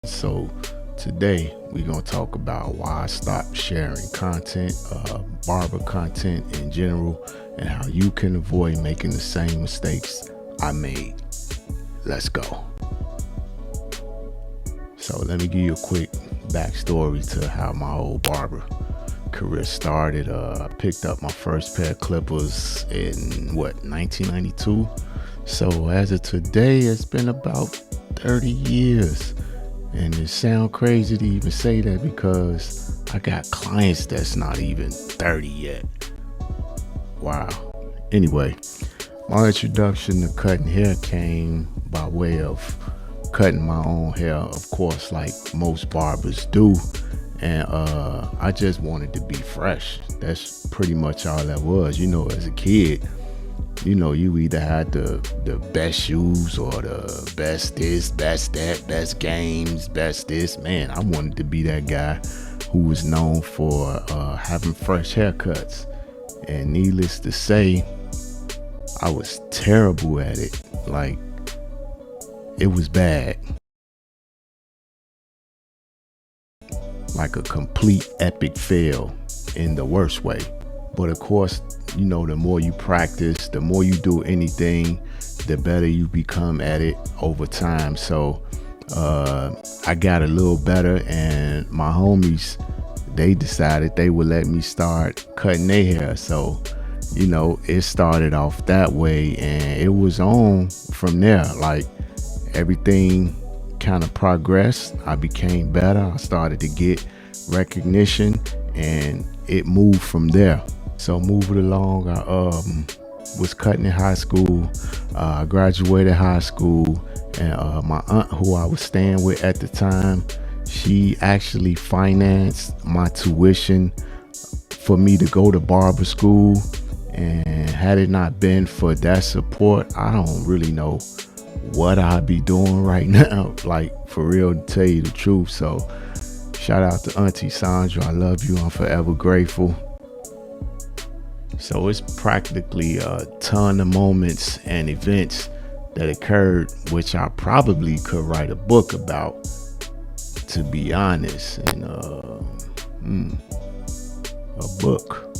So today we're gonna talk about why I stopped sharing content, barber content in general, and how you can avoid making the same mistakes I made. Let's go. So let me give you a quick backstory to how my whole barber career started. I picked up my first pair of clippers in 1992. So as of today, it's been about 30 years. And it sounds crazy to even say that because I got clients that's not even 30 yet. Wow. Anyway, my introduction to cutting hair came by way of cutting my own hair, of course, like most barbers do. And I just wanted to be fresh. That's pretty much all that was. As a kid, you either had the best shoes or the best this, best that, best games, best this. Man, I wanted to be that guy who was known for having fresh haircuts. And needless to say, I was terrible at it. Like, it was bad. Like a complete epic fail in the worst way. But of course, the more you practice, the more you do anything, the better you become at it over time. So I got a little better, and my homies, they decided they would let me start cutting their hair. So, it started off that way, and it was on from there. Like, everything kind of progressed. I became better. I started to get recognition, and it moved from there. So moving along, I was cutting in high school. I graduated high school, and my aunt, who I was staying with at the time, she actually financed my tuition for me to go to barber school. And had it not been for that support, I don't really know what I'd be doing right now, like, for real, to tell you the truth. So shout out to Auntie Sandra. I love you. I'm forever grateful. So it's practically a ton of moments and events that occurred, which I probably could write a book about, to be honest. And a book.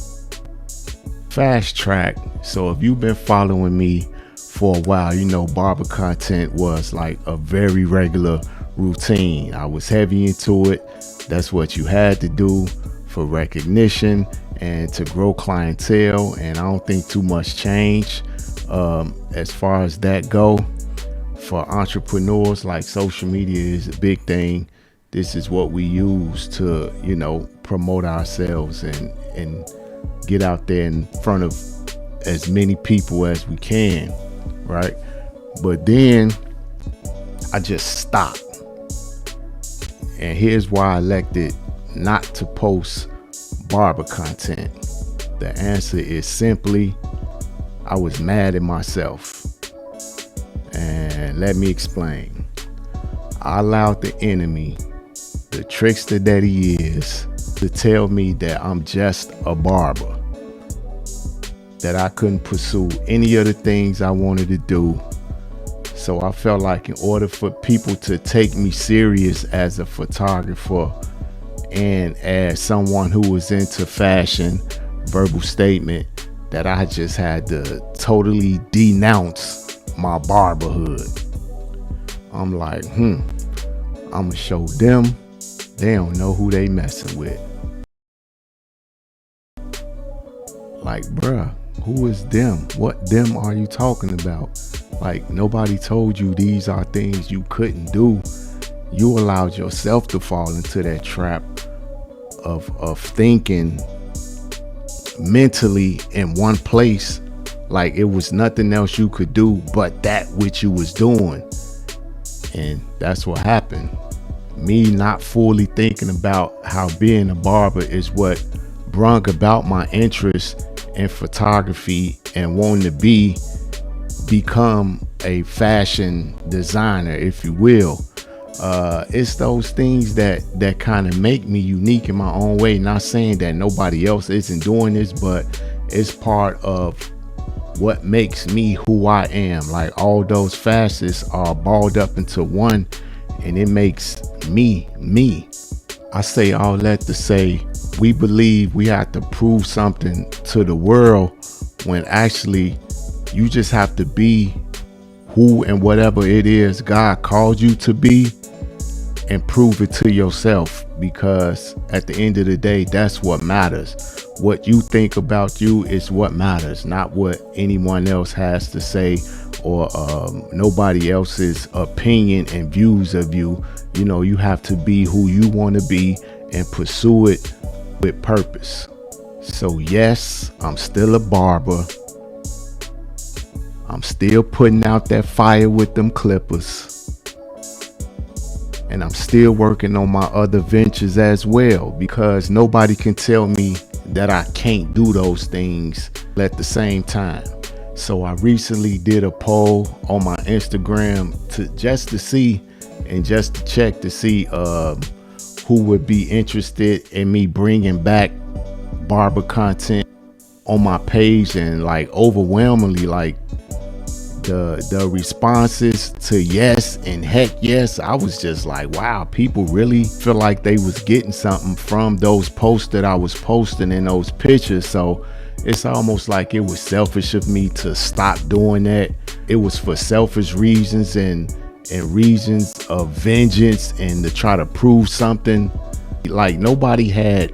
Fast track. So if you've been following me for a while, barber content was like a very regular routine. I was heavy into it. That's what you had to do for recognition and to grow clientele. And I don't think too much changed as far as that go. For entrepreneurs, like, social media is a big thing. This is what we use to, promote ourselves and get out there in front of as many people as we can, right? But then I just stopped. And here's why I elected not to post barber content. The answer is simply, I was mad at myself. And let me explain. I allowed the enemy, the trickster that he is, to tell me that I'm just a barber, that I couldn't pursue any of the things I wanted to do. So I felt like in order for people to take me serious as a photographer and as someone who was into fashion, verbal statement, that I just had to totally denounce my barberhood. I'm like, I'm gonna show them they don't know who they messing with. Like, bruh, who is them? What them are you talking about? Like, nobody told you these are things you couldn't do. You allowed yourself to fall into that trap of thinking mentally in one place, like it was nothing else you could do but that which you was doing. And that's what happened. Me not fully thinking about how being a barber is what brung about my interest in photography and wanting to become a fashion designer, if you will. It's those things that kind of make me unique in my own way. Not saying that nobody else isn't doing this, but it's part of what makes me who I am. Like, all those facets are balled up into one, and it makes Me. I say all that to say we believe we have to prove something to the world when actually you just have to be who and whatever it is God called you to be and prove it to yourself, because at the end of the day, that's what matters. What you think about you is what matters, not what anyone else has to say, or nobody else's opinion and views of you. You know, you have to be who you want to be and pursue it with purpose. So yes, I'm still a barber. I'm still putting out that fire with them clippers. And I'm still working on my other ventures as well, because nobody can tell me that I can't do those things at the same time. So I recently did a poll on my Instagram to see and just to check to see who would be interested in me bringing back barber content on my page, and like overwhelmingly, like the responses to yes and heck yes, I was just like, wow, people really feel like they was getting something from those posts that I was posting in those pictures. So it's almost like it was selfish of me to stop doing that. It was for selfish reasons and reasons of vengeance and to try to prove something. Like nobody had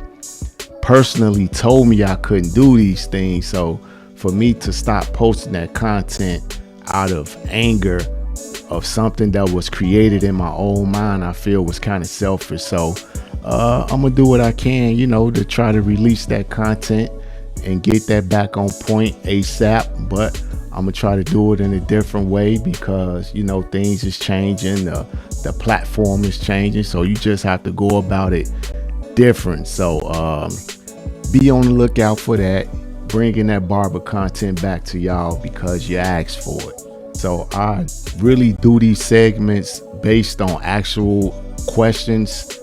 personally told me I couldn't do these things. So for me to stop posting that content out of anger of something that was created in my own mind, I feel was kind of selfish. So I'm gonna do what I can, you know, to try to release that content and get that back on point ASAP. But I'm gonna try to do it in a different way, because you know things is changing, the platform is changing, so you just have to go about it different. So be on the lookout for that, bringing that barber content back to y'all because you asked for it. So I really do these segments based on actual questions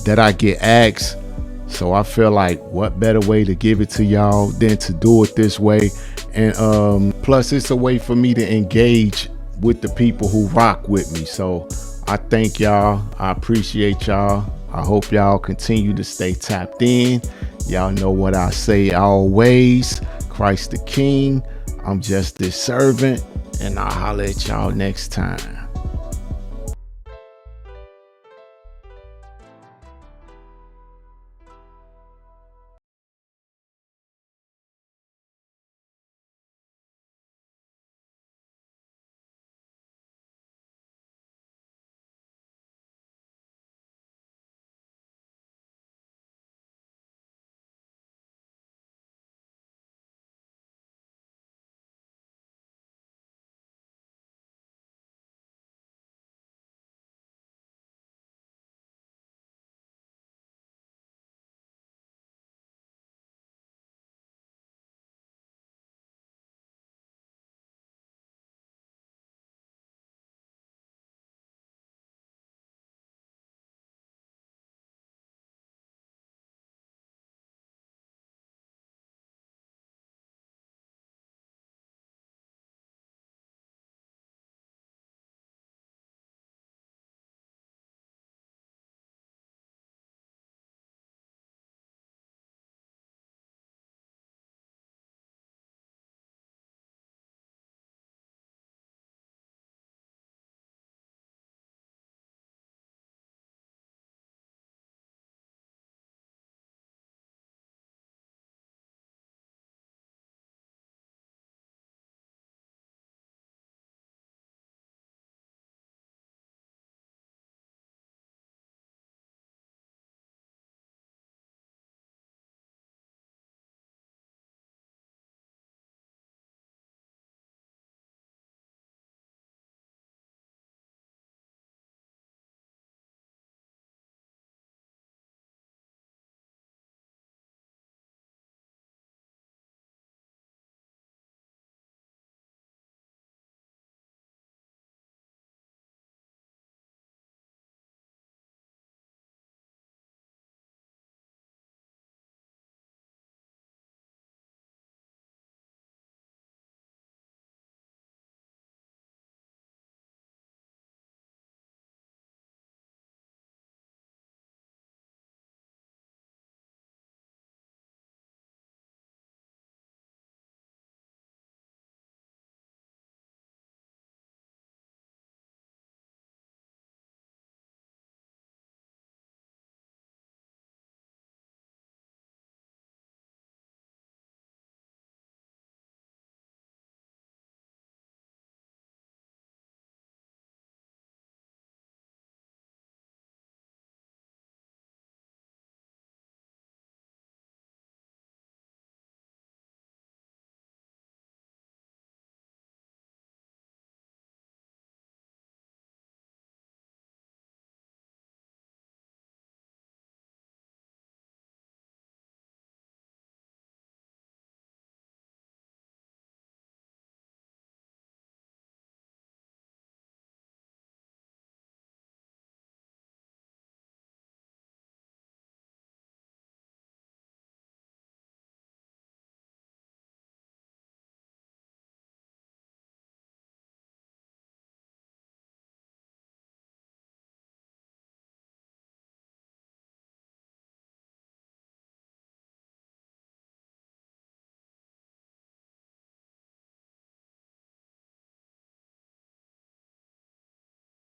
that I get asked. So I feel like what better way to give it to y'all than to do it this way. And plus it's a way for me to engage with the people who rock with me. So I thank y'all. I appreciate y'all. I hope y'all continue to stay tapped in. Y'all know what I say always. Christ the King. I'm just this servant, and I'll holler at y'all next time.